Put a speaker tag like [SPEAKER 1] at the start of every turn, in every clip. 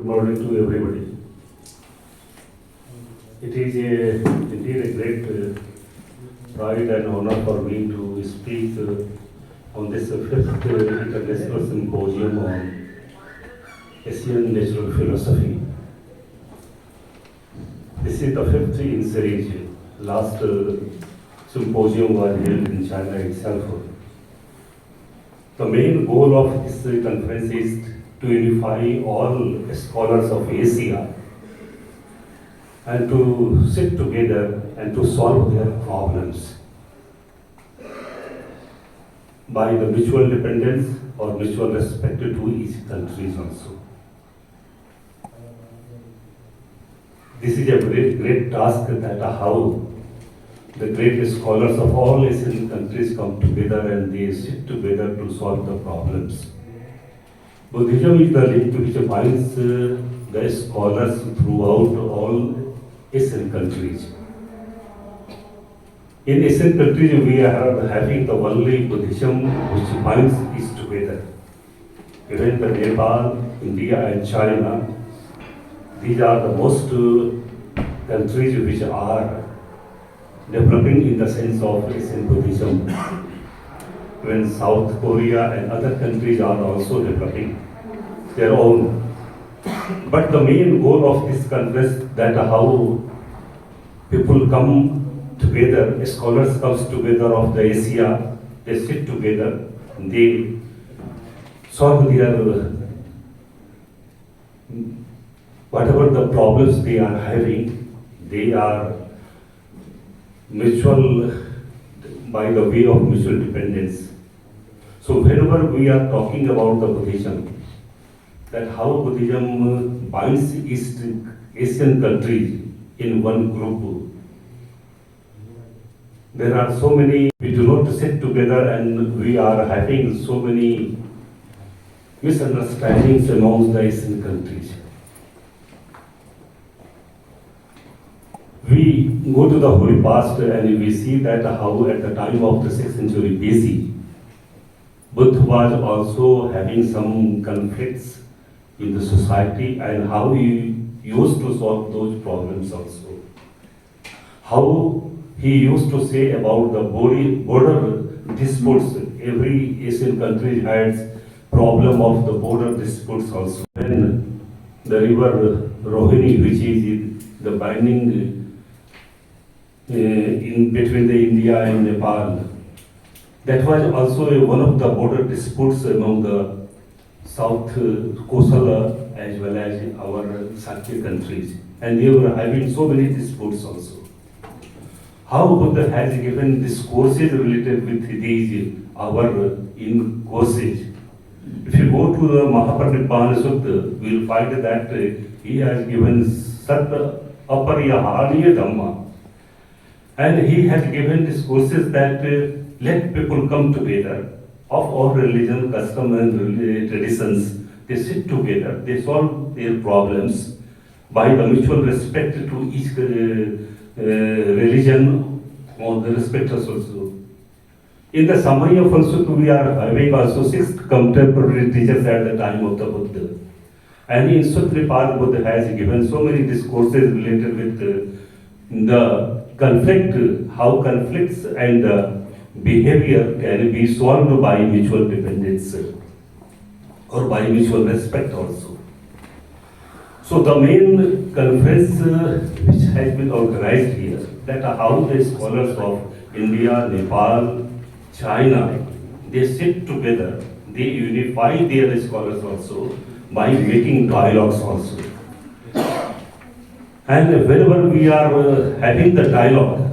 [SPEAKER 1] Good morning to everybody. It is indeed a great pride and honor for me to speak on this fifth international symposium on Asian natural philosophy. This is the fifth in series. Last symposium was held in China itself. The main goal of this conference is to unify all scholars of Asia and to sit together and to solve their problems by the mutual dependence or mutual respect to each country also. This is a great task that how the great scholars of all Asian countries come together and they sit together to solve the problems. Buddhism is the link which binds the scholars throughout all Asian countries. In Asian countries, we are having the only Buddhism which binds us together. Even the Nepal, India and China, these are the most countries which are developing in the sense of Asian Buddhism. When South Korea and other countries are also developing their own. But the main goal of this conference that how people come together, scholars comes together of the Asia, they sit together, they solve their whatever the problems they are having, they are mutual by the way of mutual dependence. So whenever we are talking about the Buddhism, that how Buddhism binds East Asian countries in one group, there are so many, we do not sit together and we are having so many misunderstandings amongst the Asian countries. We go to the holy past and we see that how at the time of the 6th century BC, Buddha was also having some conflicts in the society and how he used to solve those problems also. How he used to say about the border disputes. Every Asian country has problem of the border disputes also. When the river Rohini, which is the binding in between the India and Nepal, that was also one of the border disputes among the South Kosala as well as our Sakya countries. And they were having so many disputes also. How Buddha has given discourses related with these our in courses. If you go to the Mahaparinibbana Sutta, we will find that he has given Satta Apariyahaniya Dhamma. And he has given discourses that let people come together of all religion, custom and traditions. They sit together, they solve their problems by the mutual respect to each religion or the respecters also. In the Samaya Falsukha, we are having also 6 contemporary teachers at the time of the Buddha. And in Sutripad, Buddha has given so many discourses related with the conflict, how conflicts and behavior can be solved by mutual dependence or by mutual respect also. So the main conference which has been organized here, that how the scholars of India, Nepal, China, they sit together, they unify their scholars also by making dialogues also. And whenever we are having the dialogue,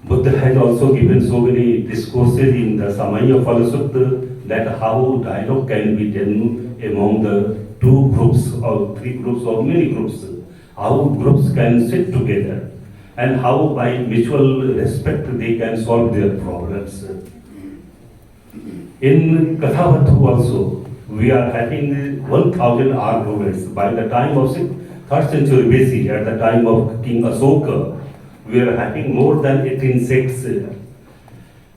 [SPEAKER 1] Buddha has also given so many discourses in the Samaya Phala that how dialogue can be done among the 2 groups or 3 groups or many groups. How groups can sit together and how by mutual respect they can solve their problems. In Kathavattu also, we are having 1,000 arguments. By the time of 3rd century BC, at the time of King Asoka, we are having more than 18 sects.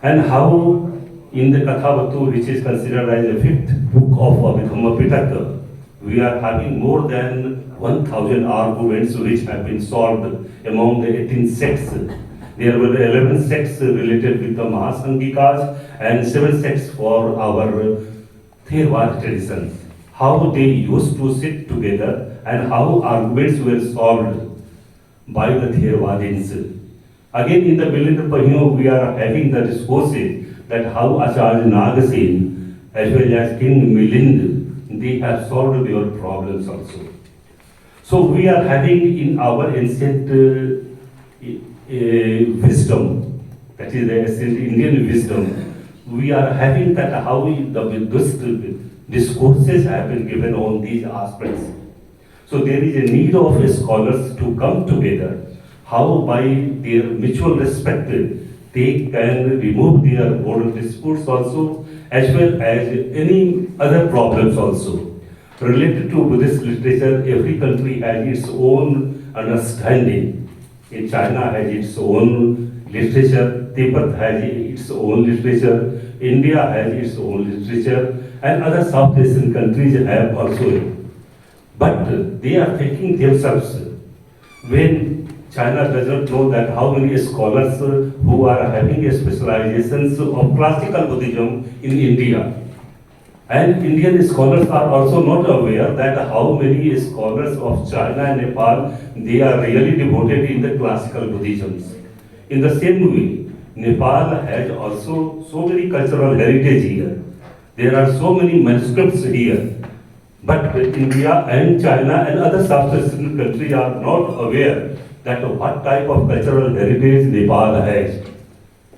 [SPEAKER 1] And how in the Kathavattu, which is considered as the 5th book of Abhidhamma Pitaka, we are having more than 1,000 arguments which have been solved among the 18 sects. There were 11 sects related with the Mahasangikas and 7 sects for our Theravada traditions. How they used to sit together and how arguments were solved by the Theravadins. Again, in the Milind Pahiyo, we are having the discourses that how Acharya Nagasen as well as King Milind, they have solved their problems also. So we are having in our ancient wisdom, that is the ancient Indian wisdom, we are having that how the Buddhist discourses have been given on these aspects. So there is a need of scholars to come together, how by their mutual respect they can remove their border disputes also, as well as any other problems also. Related to Buddhist literature, every country has its own understanding. In China has its own literature, Tibet has its own literature, India has its own literature, and other South Asian countries have also. But they are thinking themselves, when China does not know that how many scholars who are having specializations of classical Buddhism in India. And Indian scholars are also not aware that how many scholars of China and Nepal, they are really devoted in the classical Buddhisms. In the same way, Nepal has also so many cultural heritage here. There are so many manuscripts here. But India and China and other South Asian countries are not aware that what type of cultural heritage Nepal has.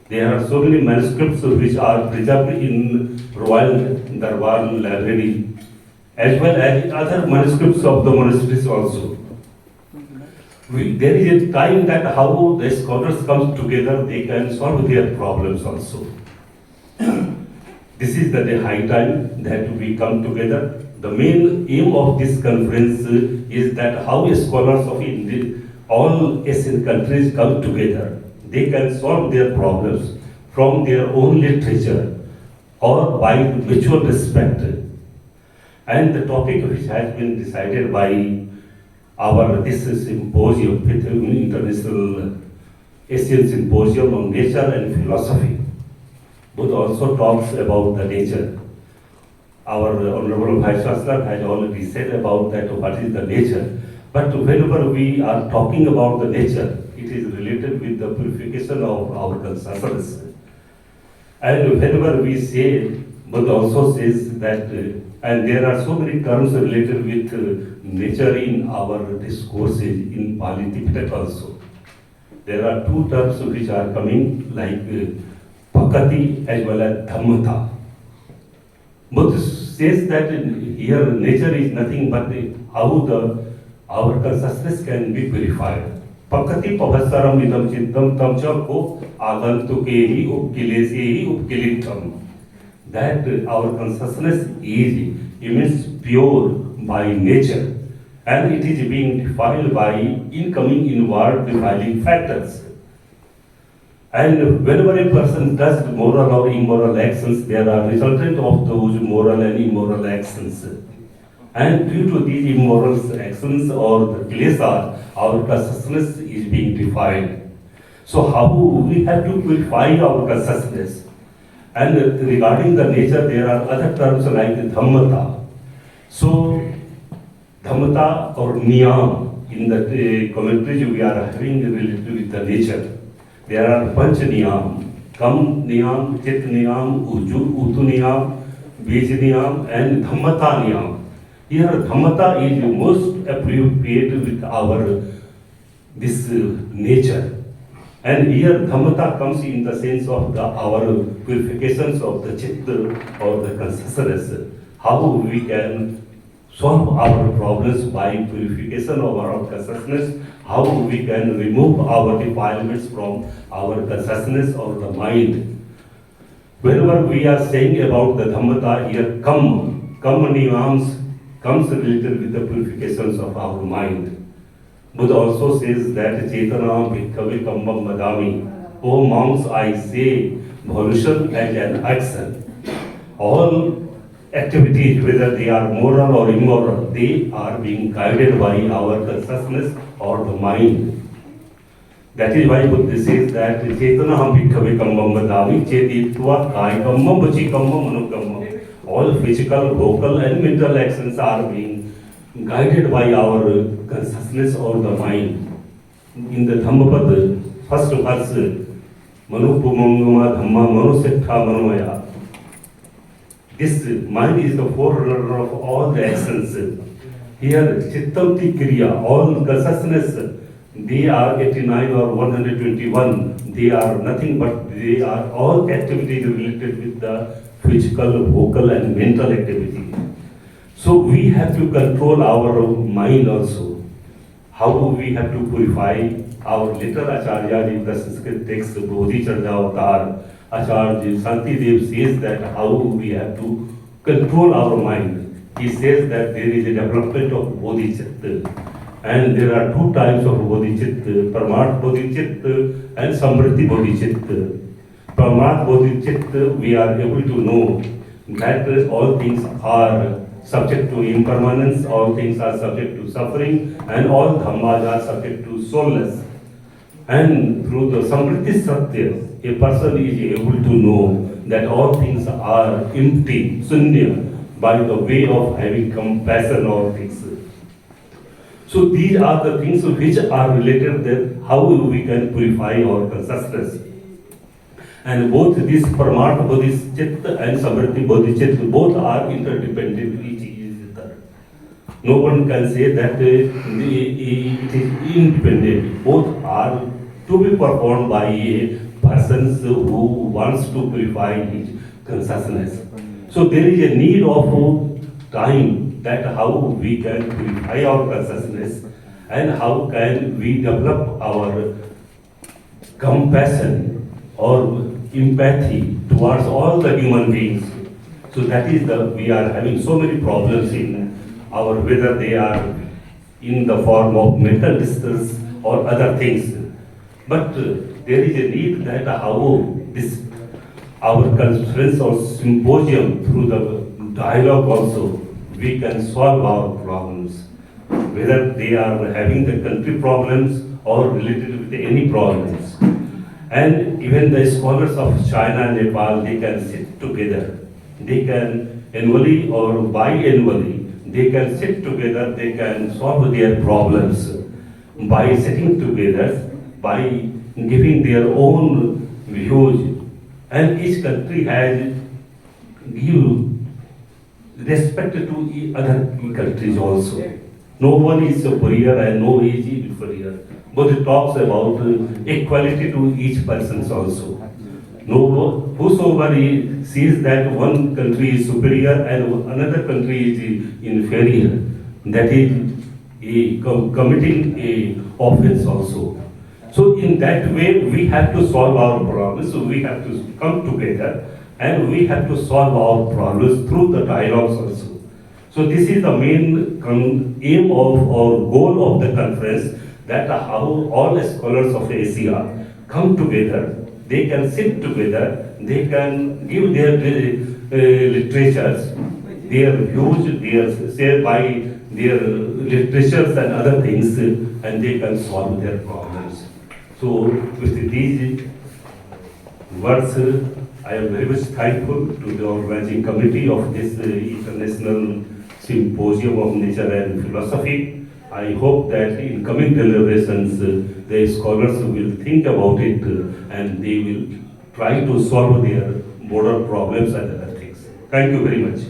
[SPEAKER 1] There are so many manuscripts which are preserved in Royal Darbar Library, as well as other manuscripts of the monasteries also. There is a time that how the scholars come together, they can solve their problems also. This is the high time that we come together. The main aim of this conference is that how scholars of India, all Asian countries come together. They can solve their problems from their own literature or by mutual respect. And the topic which has been decided by this symposium, Fifth International Asian Symposium on Nature and Philosophy, Buddha also talks about the nature. Our Honorable Vice Chancellor has already said about that what is the nature. But whenever we are talking about the nature, it is related with the purification of our consciousness. And whenever we say, Buddha also says that, and there are so many terms related with nature in our discourses in Pali, Tibet also. There are 2 terms which are coming like Pakati as well as dhammatā. Buddha says that here nature is nothing but how our consciousness can be purified. Pakati pavasaram idam chittam tam ko agantukehi upkilesehi upkilitam. That our consciousness is immense pure by nature, and it is being defiled by incoming inward defiling factors. And whenever a person does moral or immoral actions, there are resultant of those moral and immoral actions. And due to these immoral actions or the klesas, our consciousness is being defiled. So how we have to purify our consciousness? And regarding the nature, there are other terms like dhammatā. So dhammatā or niyāma, in the commentaries we are having related with the nature. There are panch niyām, kam niyām, chit niyām, utu niyām, bij niyām, and dhammatā niyām. Here dhammatā is most appropriate with our this nature. And here dhammatā comes in the sense of our purifications of the chitta or the consciousness. How we can solve our problems by purification of our consciousness, how we can remove our defilements from our consciousness or the mind. Whenever we are saying about the dhammatā, here kam niyams comes related with the purifications of our mind. Buddha also says that Chetana Bhikkhave Kambam Vadami. O monks, I say, volition as an action. All activities, whether they are moral or immoral, they are being guided by our consciousness or the mind. That is why Buddha says that Chetanaham bhikkhave kammam vadami chetitva kaikammam vachikammam manukammam. All physical, vocal and mental actions are being guided by our consciousness or the mind. In the Dhammapada, first verse, Manupumangama Dhamma Manusettha Manomaya. This mind is the forerunner of all the actions. Here, Chittamti Kriya, all consciousness, they are 89 or 121. They are nothing but they are all activities related with the physical, vocal and mental activity. So we have to control our mind also. How we have to purify our little Acharya in the Sanskrit text, Bodhi Charja Avatar, Acharya Santidev says that how we have to control our mind. He says that there is a development of Bodhichitta. And there are two types of Bodhichitta, Paramarth Bodhichitta and Samriddhi Bodhichitta. Paramarth Bodhichitta, we are able to know that all things are subject to impermanence, all things are subject to suffering, and all dhammas are subject to soulless. And through the Samriddhi Satya, a person is able to know that all things are empty, sunya, by the way of having compassion or things. So these are the things which are related that how we can purify our consciousness. And both this Paramartha Bodhichitta and Samriddhi Bodhichitta, both are interdependent, each is other. No one can say that it is independent. Both are to be performed by a person who wants to purify his consciousness. So there is a need of time that how we can purify our consciousness and how can we develop our compassion or empathy towards all the human beings. So that is we are having so many problems in our, whether they are in the form of mental distress or other things. But there is a need that how this, our conference or symposium through the dialogue also, we can solve our problems. Whether they are having the country problems or related with any problems. And even the scholars of China and Nepal, they can sit together. They can annually or biannually, they can sit together, they can solve their problems by sitting together, by giving their own views. And each country has give respect to other countries also. No one is superior and no one is inferior. But it talks about equality to each person also. No, whosoever sees that one country is superior and another country is inferior, that is committing a offense also. So in that way, we have to solve our problems. So we have to come together and we have to solve our problems through the dialogues also. So this is the main aim of or goal of the conference, that how all scholars of Asia come together, they can sit together, they can give their literatures, their views, their say by their literatures and other things, and they can solve their problems. So with these words, I am very much thankful to the organizing committee of this International Symposium of Nature and Philosophy. I hope that in coming deliberations, the scholars will think about it and they will try to solve their border problems and other things. Thank you very much.